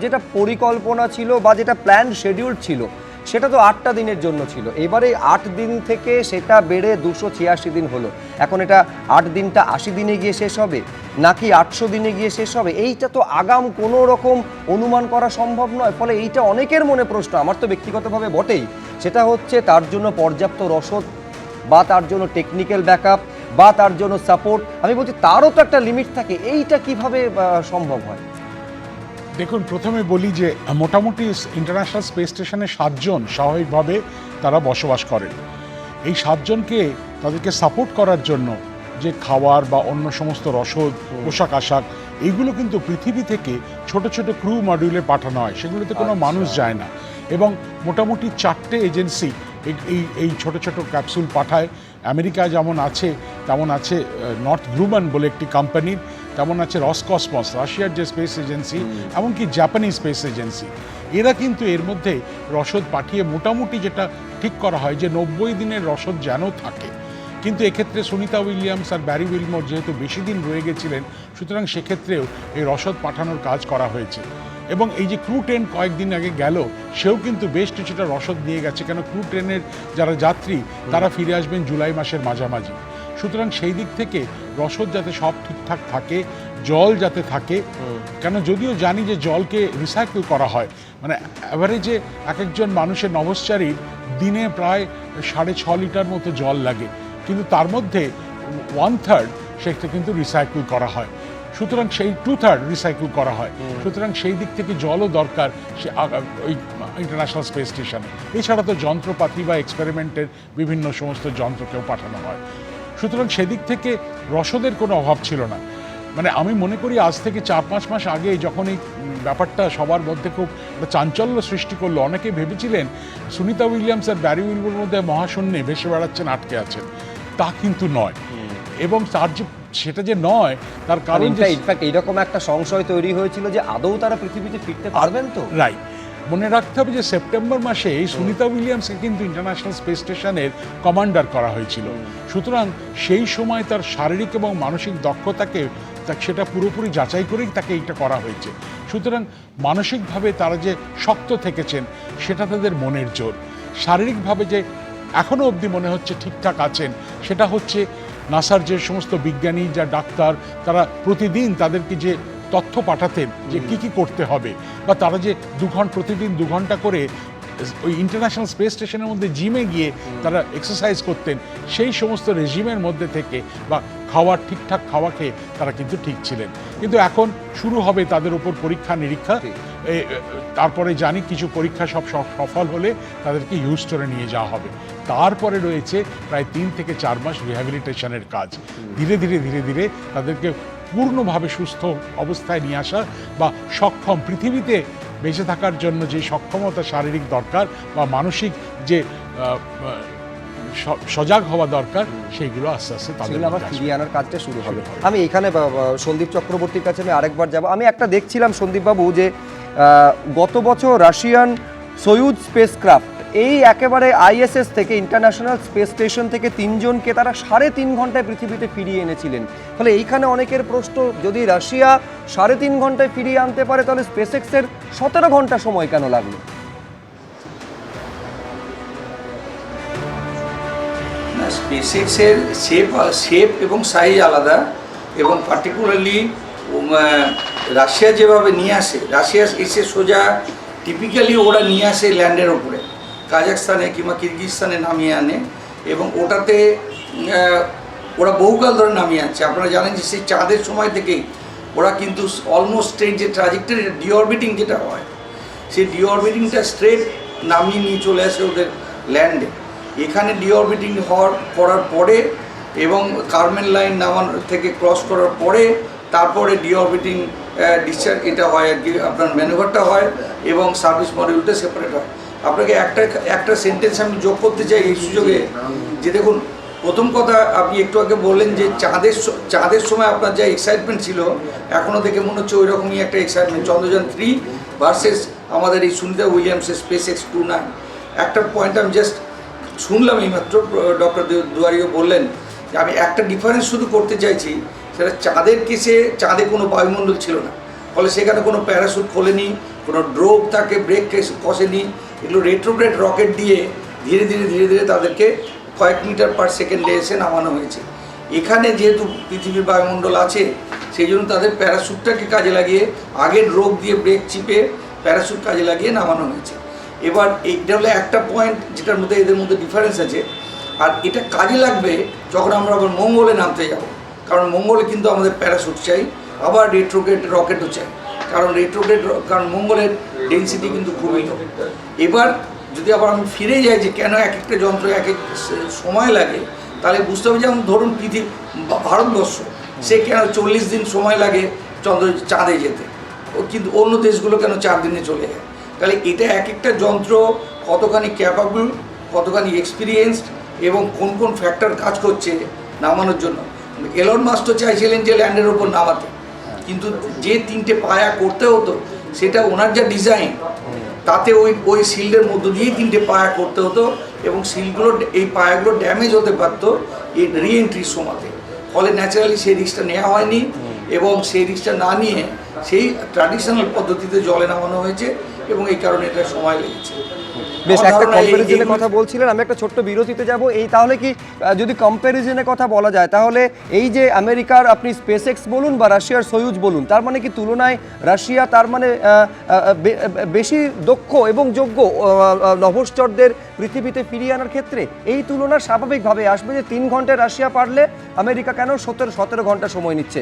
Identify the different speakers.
Speaker 1: যেটা পরিকল্পনা ছিল বা যেটা প্ল্যান শিডিউল ছিল সেটা তো 8টা দিনের জন্য ছিল। এবারে 8 দিন থেকে সেটা বেড়ে 286 দিন হলো। এখন এটা 8 দিনটা 80 দিনে গিয়ে শেষ হবে নাকি 800 দিনে গিয়ে শেষ হবে, এইটা তো আগাম কোনো রকম অনুমান করা সম্ভব নয়। ফলে এইটা অনেকের মনে প্রশ্ন, আমার তো ব্যক্তিগতভাবে বটেই, সেটা হচ্ছে তার জন্য পর্যাপ্ত রসদ বা তার জন্য টেকনিক্যাল ব্যাকআপ বা তার জন্য সাপোর্ট, আমি বলছি তারও তো একটা লিমিট থাকে, এইটা কিভাবে সম্ভব হয়?
Speaker 2: দেখুন, প্রথমে বলি যে মোটামুটি ইন্টারন্যাশনাল স্পেস স্টেশনে 7 জন স্বাভাবিকভাবে তারা বসবাস করেন। এই 7 জনকে তাদেরকে সাপোর্ট করার জন্য যে খাবার বা অন্য সমস্ত রসদ, পোশাক আশাক, এইগুলো কিন্তু পৃথিবী থেকে ছোট ছোট ক্রু মডিউলে পাঠানো হয়, সেগুলোতে কোনো মানুষ যায় না। এবং মোটামুটি 4টে এজেন্সি এই ছোট ছোট ক্যাপসুল পাঠায়। আমেরিকা যেমন আছে তেমন আছে নর্থ গ্রুমান বলে একটি কোম্পানির, তেমন আছে রসকসমস রাশিয়ার যে স্পেস এজেন্সি, এমনকি জাপানিজ স্পেস এজেন্সি। এরা কিন্তু এর মধ্যে রসদ পাঠিয়ে মোটামুটি যেটা ঠিক করা হয় যে 90 দিনের রসদ যেন থাকে। কিন্তু এক্ষেত্রে সুনিতা উইলিয়ামস আর ব্যারি উইলমোর যেহেতু বেশি দিন রয়ে গেছিলেন, সুতরাং সেক্ষেত্রেও এই রসদ পাঠানোর কাজ করা হয়েছে। এবং এই যে ক্রু ট্রেন কয়েকদিন আগে গেল, সেও কিন্তু বেশ কিছুটা রসদ নিয়ে গেছে, কেন ক্রু ট্রেনের যারা যাত্রী তারা ফিরে আসবেন জুলাই মাসের মাঝামাঝি। সুতরাং সেই দিক থেকে রসদ যাতে সব ঠিকঠাক থাকে, জল যাতে থাকে, কেন যদিও জানি যে জলকে রিসাইকেল করা হয়, মানে অ্যাভারেজে এক একজন মানুষের নভশ্চারীর দিনে প্রায় 6.5 লিটার মতো জল লাগে, কিন্তু তার মধ্যে 1/3 সেটা কিন্তু রিসাইকেল করা হয়, সুতরাং সেই 2/3 রিসাইকেল করা হয়। সুতরাং সেই দিক থেকে জলও দরকার সে ওই ইন্টারন্যাশনাল স্পেস স্টেশনে। এছাড়া তো যন্ত্রপাতি বা এক্সপেরিমেন্টের বিভিন্ন সমস্ত যন্ত্রকেও পাঠানো হয়। সুতরাং সেদিক থেকে রসদের কোনো অভাব ছিল না। মানে আমি মনে করি আজ থেকে 4-5 মাস আগে যখন এই ব্যাপারটা সবার মধ্যে খুব একটা চাঞ্চল্য সৃষ্টি করলো, অনেকে ভেবেছিলেন সুনিতা উইলিয়ামস আর ব্যারি উইলমোর মধ্যে মহাশূন্যে ভেসে বেড়াচ্ছেন, আটকে আছেন। তা কিন্তু নয়। এবং তার যে সেটা যে নয় তার কারণ
Speaker 1: ইনফ্যাক্ট এইরকম একটা সংশয় তৈরি হয়েছিল যে আদৌ তারা পৃথিবীতে ফিরতে পারবেন তো।
Speaker 2: রাইট, মনে রাখতে হবে যে সেপ্টেম্বর মাসে সুনিতা উইলিয়ামসকে কিন্তু ইন্টারন্যাশনাল স্পেস স্টেশনের কমান্ডার করা হয়েছিল। সুতরাং সেই সময় তার শারীরিক এবং মানসিক দক্ষতাকে সেটা পুরোপুরি যাচাই করেই তাকে এইটা করা হয়েছে। সুতরাং মানসিকভাবে তারা যে শক্ত থেকেছেন সেটা তাদের মনের জোর। শারীরিকভাবে যে এখনও অবধি মনে হচ্ছে ঠিকঠাক আছেন, সেটা হচ্ছে নাসার যে সমস্ত বিজ্ঞানী, যা ডাক্তার, তারা প্রতিদিন তাদেরকে যে তথ্য পাঠাতেন যে কি কি করতে হবে, বা তারা যে প্রতিদিন 2 ঘন্টা করে ওই ইন্টারন্যাশনাল স্পেস স্টেশনের মধ্যে জিমে গিয়ে তারা এক্সারসাইজ করতেন, সেই সমস্ত রেজিমের মধ্যে থেকে বা খাওয়ার ঠিকঠাক খাওয়া খেয়ে তারা কিন্তু ঠিক ছিলেন। কিন্তু এখন শুরু হবে তাদের উপর পরীক্ষা নিরীক্ষা। তারপরে জানি কিছু পরীক্ষা সব সফল হলে তাদেরকে হিউস্টনে নিয়ে যাওয়া হবে। তারপরে রয়েছে প্রায় 3 থেকে 4 মাস রিহ্যাবিলিটেশনের কাজ। ধীরে ধীরে ধীরে ধীরে তাদেরকে পূর্ণভাবে সুস্থ অবস্থায় নিয়ে আসা বা সক্ষম পৃথিবীতে বেঁচে থাকার জন্য যে সক্ষমতা শারীরিক দরকার বা মানসিক যে সজাগ হওয়া দরকার, সেইগুলো আস্তে আস্তে তাদের
Speaker 1: আবার ফিরিয়ে আনার কাজটা শুরু হবে। আমি এখানে সন্দীপ চক্রবর্তীর কাছে আমি আরেকবার যাব। আমি একটা দেখছিলাম সন্দীপবাবু যে গত বছর রাশিয়ান সোয়ুজ স্পেসক্রাফট এই একেবারে আইএসএস থেকে ইন্টারন্যাশনাল স্পেস স্টেশন থেকে 3 জনকে তারা 3.5 ঘন্টায় পৃথিবীতে ফিরিয়ে এনেছিলেন। ফলে এইখানে অনেকের প্রশ্ন, যদি রাশিয়া 3.5 ঘন্টায় ফিরিয়ে আনতে পারে তাহলে স্পেসএক্সের 17 ঘন্টা সময় কেন লাগলো?
Speaker 3: স্পেসএক্সের শেপ এবং সাইজ আলাদা, এবং পার্টিকুলারলি রাশিয়া যেভাবে নিয়ে আসে, রাশিয়া এসে সোজা টিপিক্যালি ওরা নিয়ে আসে ল্যান্ডের ওপরে, কাজাকস্তানে কিংবা কিরগিজস্তানে নামিয়ে আনে, এবং ওটাতে ওরা বহুকাল ধরে নামিয়ে আনছে। আপনারা জানেন যে সেই চাঁদের সময় থেকেই ওরা কিন্তু অলমোস্ট এই যে ট্রাজেক্টরি ডিঅরবিটিং যেটা হয়, সেই ডিঅরবিটিংটা স্ট্রেট নামিয়ে নিয়ে চলে আসে ওদের ল্যান্ডে। এখানে ডিঅরবিটিং করার পরে এবং কার্মেন লাইন নামানোর থেকে ক্রস করার পরে তারপরে ডিঅরবিটিং ডিসচার্জ এটা হয় আর কি, আপনার ম্যানুভারটা হয় এবং সার্ভিস মডিউলটা সেপারেট হয়। আপনাকে একটা সেন্টেন্স আমি যোগ করতে চাই এই সুযোগে, যে দেখুন, প্রথম কথা আপনি একটু আগে বললেন যে চাঁদের সময় আপনার যা এক্সাইটমেন্ট ছিল, এখনও দেখে মনে হচ্ছে ওই রকমই একটা এক্সাইটমেন্ট চন্দ্রযান 3 ভার্সেস আমাদের এই সুনিতা উইলিয়ামসের স্পেসএক্স 29। একটা পয়েন্ট আমি জাস্ট শুনলাম এইমাত্র, ডক্টর দুয়ারিও বললেন যে আমি একটা ডিফারেন্স শুধু করতে চাইছি, সেটা চাঁদের কেসে চাঁদে কোনো বায়ুমণ্ডল ছিল না, ফলে সেখানে কোনো প্যারাশুট খোলেনি, কোনো ড্রোপ তাকে ব্রেক কষেনি, এগুলো রেট্রোগ্রেড রকেট দিয়ে ধীরে ধীরে তাদেরকে কয়েক মিটার পার সেকেন্ডে এসে নামানো হয়েছে। এখানে যেহেতু পৃথিবীর বায়ুমণ্ডল আছে সেই জন্য তাদের প্যারাশুটটাকে কাজে লাগিয়ে আগে ড্রোপ দিয়ে ব্রেক চিপে প্যারাশুট কাজে লাগিয়ে নামানো হয়েছে। এবার এইটা হলো একটা পয়েন্ট যেটার মধ্যে এদের মধ্যে ডিফারেন্স আছে। আর এটা কাজে লাগবে যখন আমরা আবার মঙ্গলে নামতে যাব, কারণ মঙ্গলে কিন্তু আমাদের প্যারাশুট চাই, আবার রেট্রোগ্রেড রকেটও চাই, কারণ মঙ্গলের ডেনসিটি কিন্তু খুবই লো। এবার যদি আবার আমি ফিরে যাই যে কেন এক একটা যন্ত্র এক এক সময় লাগে, তাহলে বুঝতে হবে যেমন ধরুন ভারতবর্ষ, সে কেন 40 দিন সময় লাগে চাঁদে যেতে, কিন্তু অন্য দেশগুলো কেন 4 দিনে চলে যায়। তাহলে এটা এক একটা যন্ত্র কতখানি ক্যাপাবল, কতখানি এক্সপিরিয়েন্সড এবং কোন কোন ফ্যাক্টর কাজ করছে নামানোর জন্য। এলন মাস্ক তো চাইছিলেন যে ল্যান্ডের ওপর নামাতে, কিন্তু যে 3টে পায়া করতে হতো সেটা ওনার যা ডিজাইন, তাতে ওই শিল্ডের মধ্য দিয়েই 3টে পায়া করতে হতো এবং শিল্ডগুলো এই পায়াগুলো ড্যামেজ হতে পারতো এই রিএন্ট্রির সময়তে। ফলে ন্যাচারালি সেই রিস্কটা নেওয়া হয়নি এবং সেই রিস্কটা না নিয়ে সেই ট্র্যাডিশনাল পদ্ধতিতে জলে নামানো হয়েছে এবং এই কারণে এটা সময় লেগেছে।
Speaker 1: বেশ, একটা কম্প্যারিজনের কথা বলছিলেন, আমি একটা ছোট্ট বিরতিতে যাব। এই তাহলে কি যদি কম্প্যারিজনের কথা বলা যায়, তাহলে এই যে আমেরিকার আপনি স্পেস এক্স বলুন বা রাশিয়ার সয়ুজ বলুন, তার মানে কি তুলনায় রাশিয়া তার মানে বেশি দক্ষ এবং যোগ্য নভোশ্চরদের পৃথিবীতে ফিরিয়ে আনার ক্ষেত্রে? এই তুলনা স্বাভাবিকভাবে আসবে যে 3 ঘন্টায় রাশিয়া পারলে আমেরিকা কেন 17 ঘন্টা সময় নিচ্ছে।